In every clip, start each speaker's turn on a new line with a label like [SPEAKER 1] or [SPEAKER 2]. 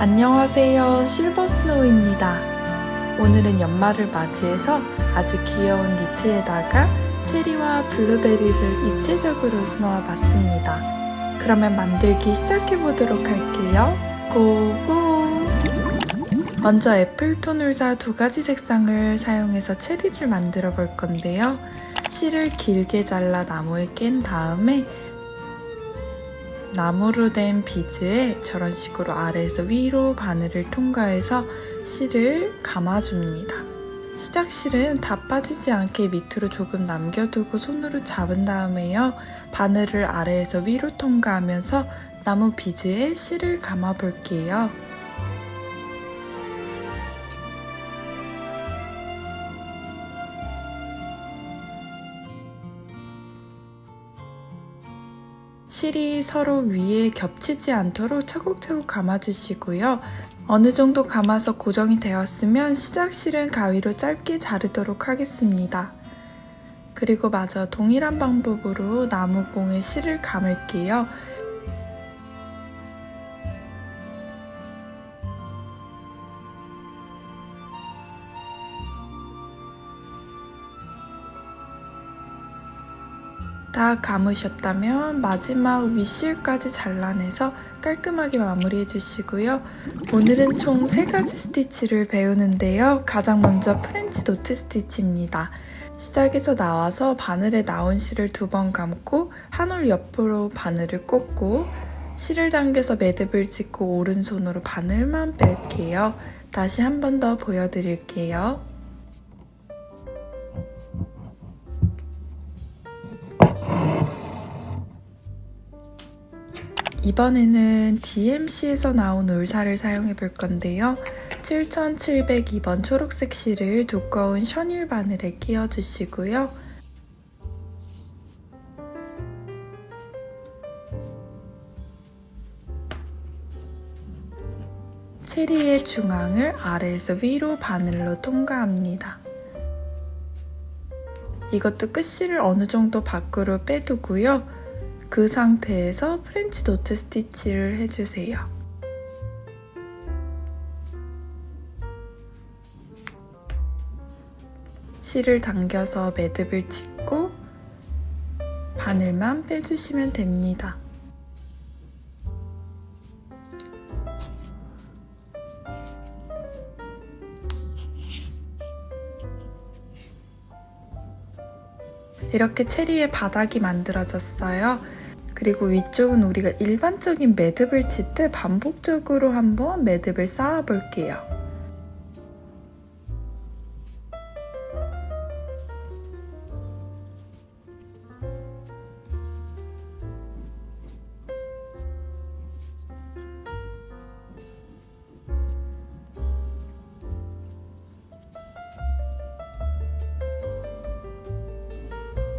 [SPEAKER 1] 안녕하세요, 실버스노우입니다. 오늘은 연말을 맞이해서 아주 귀여운 니트에다가 체리와 블루베리를 입체적으로 수놓아 봤습니다. 그러면 만들기 시작해보도록 할게요. 고고! 먼저 애플톤울사 2가지 색상을 사용해서 체리를 만들어 볼 건데요. 실을 길게 잘라 나무에 깬 다음에 나무로 된 비즈에 저런 식으로 아래에서 위로 바늘을 통과해서 실을 감아줍니다. 시작 실은 다 빠지지 않게 밑으로 조금 남겨두고 손으로 잡은 다음에요. 바늘을 아래에서 위로 통과하면서 나무 비즈에 실을 감아 볼게요. 실이 서로 위에 겹치지 않도록 차곡차곡 감아주시고요. 어느 정도 감아서 고정이 되었으면 시작 실은 가위로 짧게 자르도록 하겠습니다. 그리고 마저 동일한 방법으로 나무공에 실을 감을게요. 다 감으셨다면 마지막 윗실까지 잘라내서 깔끔하게 마무리해 주시고요. 오늘은 총 3가지 스티치를 배우는데요. 가장 먼저 프렌치 노트 스티치입니다. 시작에서 나와서 바늘에 나온 실을 2번 감고 한 올 옆으로 바늘을 꽂고 실을 당겨서 매듭을 짓고 오른손으로 바늘만 뺄게요. 다시 한 번 더 보여드릴게요. 이번에는 DMC에서 나온 울사를 사용해 볼 건데요. 7702번 초록색 실을 두꺼운 셔닐 바늘에 끼워 주시고요. 체리의 중앙을 아래에서 위로 바늘로 통과합니다. 이것도 끝실을 어느 정도 밖으로 빼두고요. 그 상태에서 프렌치 노트 스티치를 해주세요. 실을 당겨서 매듭을 짓고 바늘만 빼주시면 됩니다. 이렇게 체리의 바닥이 만들어졌어요. 그리고 위쪽은 우리가 일반적인 매듭을 짓듯 반복적으로 한번 매듭을 쌓아 볼게요.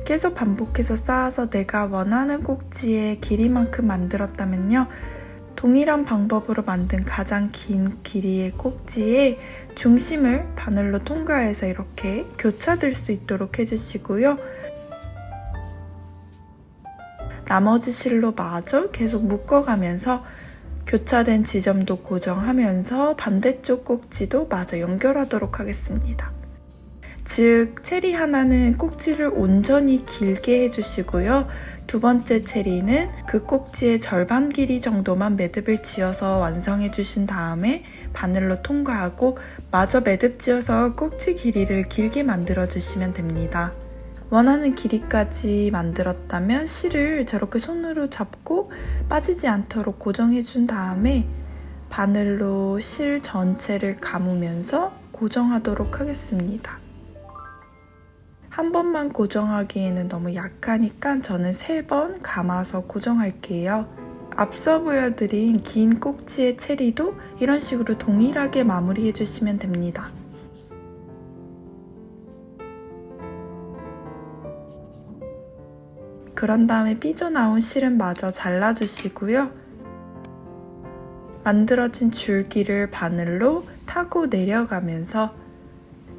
[SPEAKER 1] 계속 반복해서 쌓아서 내가 원하는 꼭지의 길이만큼 만들었다면요. 동일한 방법으로 만든 가장 긴 길이의 꼭지에 중심을 바늘로 통과해서 이렇게 교차될 수 있도록 해주시고요. 나머지 실로 마저 계속 묶어가면서 교차된 지점도 고정하면서 반대쪽 꼭지도 마저 연결하도록 하겠습니다. 즉, 체리 하나는 꼭지를 온전히 길게 해주시고요. 2번째 체리는 그 꼭지의 절반 길이 정도만 매듭을 지어서 완성해 주신 다음에 바늘로 통과하고 마저 매듭 지어서 꼭지 길이를 길게 만들어 주시면 됩니다. 원하는 길이까지 만들었다면 실을 저렇게 손으로 잡고 빠지지 않도록 고정해 준 다음에 바늘로 실 전체를 감으면서 고정하도록 하겠습니다. 한 번만 고정하기에는 너무 약하니까 저는 3번 감아서 고정할게요. 앞서 보여드린 긴 꼭지의 체리도 이런 식으로 동일하게 마무리해 주시면 됩니다. 그런 다음에 삐져나온 실은 마저 잘라주시고요. 만들어진 줄기를 바늘로 타고 내려가면서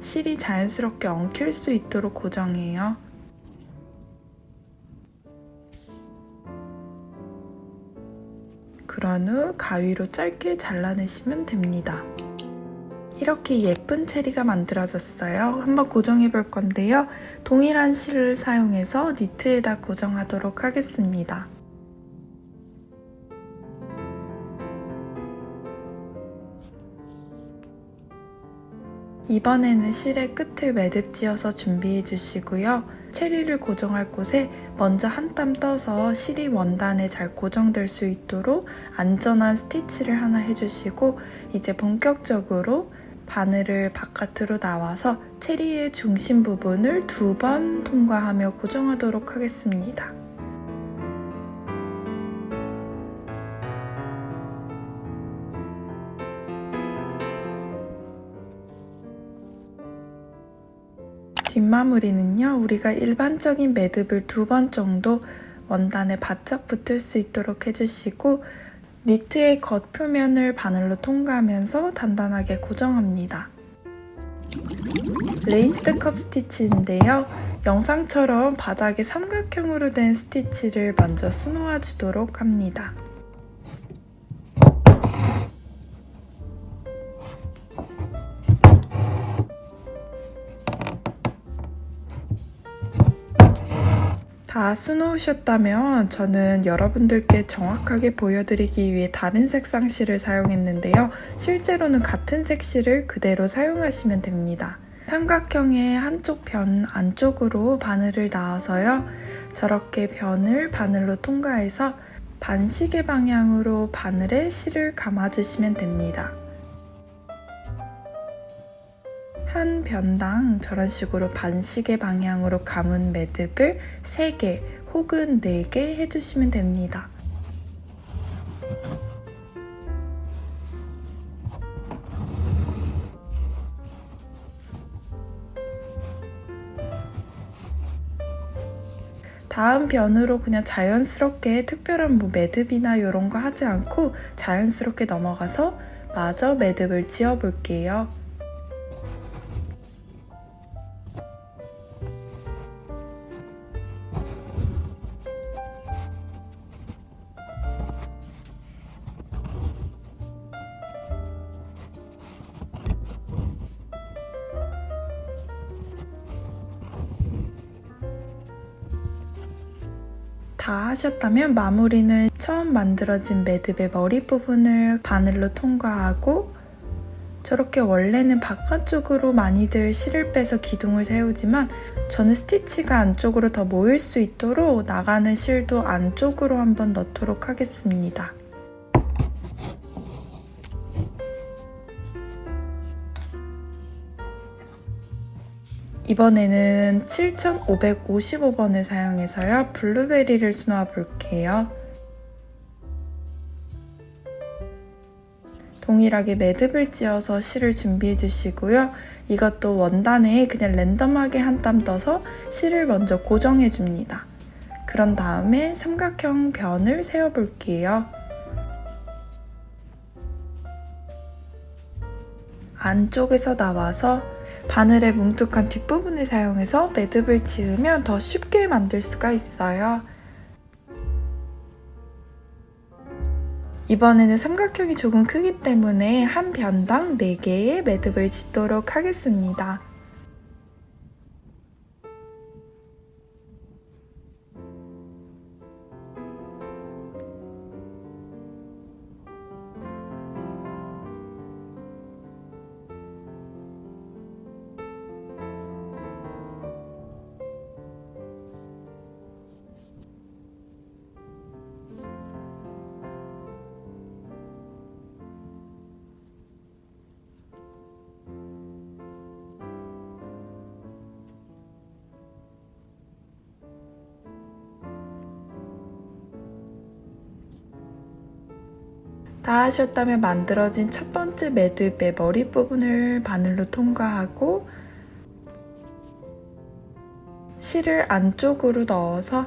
[SPEAKER 1] 실이 자연스럽게 엉킬 수 있도록 고정해요. 그런 후 가위로 짧게 잘라내시면 됩니다. 이렇게 예쁜 체리가 만들어졌어요. 한번 고정해 볼 건데요. 동일한 실을 사용해서 니트에다 고정하도록 하겠습니다. 이번에는 실의 끝을 매듭 지어서 준비해 주시고요. 체리를 고정할 곳에 먼저 한 땀 떠서 실이 원단에 잘 고정될 수 있도록 안전한 스티치를 하나 해주시고 이제 본격적으로 바늘을 바깥으로 나와서 체리의 중심 부분을 2번 통과하며 고정하도록 하겠습니다. 뒷마무리는요, 우리가 일반적인 매듭을 2번 정도 원단에 바짝 붙을 수 있도록 해주시고 니트의 겉표면을 바늘로 통과하면서 단단하게 고정합니다. 레이스드 컵 스티치인데요. 영상처럼 바닥에 삼각형으로 된 스티치를 먼저 수놓아 주도록 합니다. 다 수놓으셨다면 저는 여러분들께 정확하게 보여드리기 위해 다른 색상 실을 사용했는데요. 실제로는 같은 색 실을 그대로 사용하시면 됩니다. 삼각형의 한쪽 변 안쪽으로 바늘을 놔서요. 저렇게 변을 바늘로 통과해서 반시계 방향으로 바늘에 실을 감아주시면 됩니다. 한 변당 저런 식으로 반시계 방향으로 감은 매듭을 3개 혹은 4개 해주시면 됩니다. 다음 변으로 그냥 자연스럽게 특별한 매듭이나 이런 거 하지 않고 자연스럽게 넘어가서 마저 매듭을 지어 볼게요. 다 하셨다면 마무리는 처음 만들어진 매듭의 머리 부분을 바늘로 통과하고 저렇게 원래는 바깥쪽으로 많이들 실을 빼서 기둥을 세우지만 저는 스티치가 안쪽으로 더 모일 수 있도록 나가는 실도 안쪽으로 한번 넣도록 하겠습니다. 이번에는 7555번을 사용해서요. 블루베리를 수놓아 볼게요. 동일하게 매듭을 지어서 실을 준비해 주시고요. 이것도 원단에 그냥 랜덤하게 한 땀 떠서 실을 먼저 고정해 줍니다. 그런 다음에 삼각형 변을 세워 볼게요. 안쪽에서 나와서 바늘의 뭉툭한 뒷부분을 사용해서 매듭을 지으면 더 쉽게 만들 수가 있어요. 이번에는 삼각형이 조금 크기 때문에 한 변당 4개의 매듭을 짓도록 하겠습니다. 다 하셨다면 만들어진 첫 번째 매듭의 머리 부분을 바늘로 통과하고 실을 안쪽으로 넣어서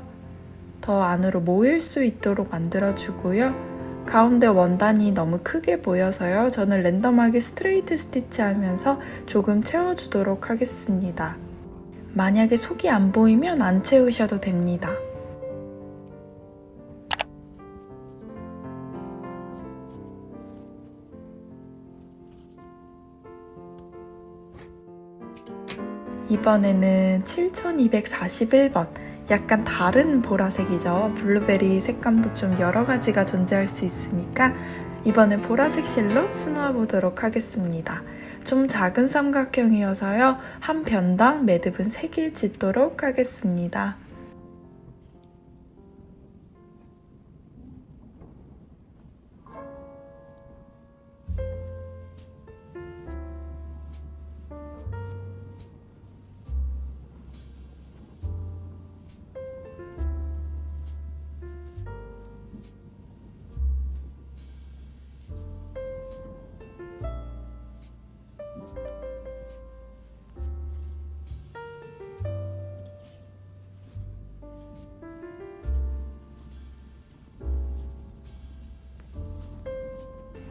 [SPEAKER 1] 더 안으로 모일 수 있도록 만들어주고요. 가운데 원단이 너무 크게 보여서요. 저는 랜덤하게 스트레이트 스티치 하면서 조금 채워주도록 하겠습니다. 만약에 속이 안 보이면 안 채우셔도 됩니다. 이번에는 7241번. 약간 다른 보라색이죠. 블루베리 색감도 좀 여러 가지가 존재할 수 있으니까 이번엔 보라색 실로 수놓아 보도록 하겠습니다. 좀 작은 삼각형이어서요. 한 변당 매듭은 3개 짓도록 하겠습니다.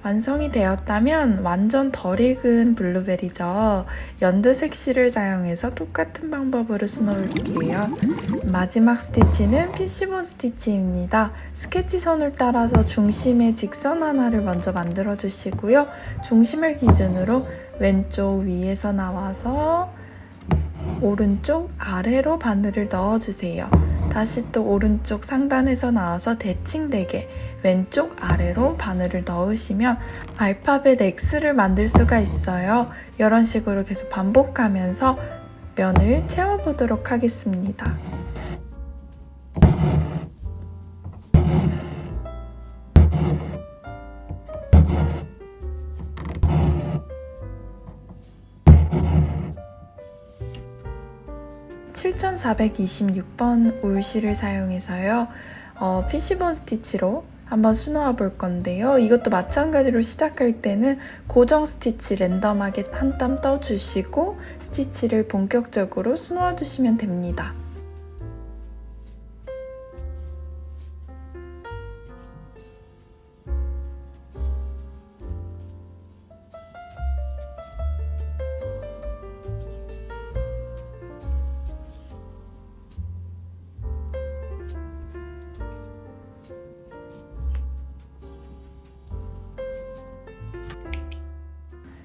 [SPEAKER 1] 완성이 되었다면 완전 덜 익은 블루베리죠. 연두색 실을 사용해서 똑같은 방법으로 수놓을게요. 마지막 스티치는 피시본 스티치입니다. 스케치 선을 따라서 중심에 직선 하나를 먼저 만들어 주시고요. 중심을 기준으로 왼쪽 위에서 나와서 오른쪽 아래로 바늘을 넣어주세요. 다시 또 오른쪽 상단에서 나와서 대칭되게 왼쪽 아래로 바늘을 넣으시면 알파벳 X를 만들 수가 있어요. 이런 식으로 계속 반복하면서 면을 채워보도록 하겠습니다. (7426번) 울실을 사용해서요. 피시본 스티치로 한번 수놓아 볼 건데요. 이것도 마찬가지로 시작할 때는 고정 스티치 랜덤하게 한 땀 떠주시고 스티치를 본격적으로 수놓아 주시면 됩니다.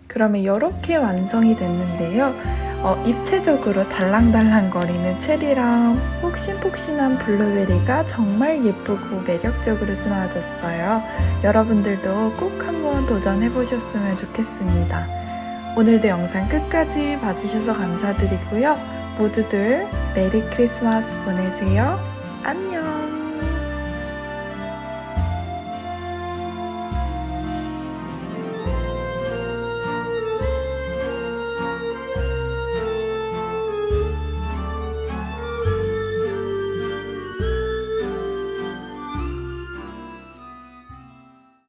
[SPEAKER 1] 그러면 이렇게 완성이 됐는데요. 입체적으로 달랑달랑거리는 체리랑 폭신폭신한 블루베리가 정말 예쁘고 매력적으로 수놓아졌어요. 여러분들도 꼭 한번 도전해보셨으면 좋겠습니다. 오늘도 영상 끝까지 봐주셔서 감사드리고요. 모두들 메리 크리스마스 보내세요. 안녕!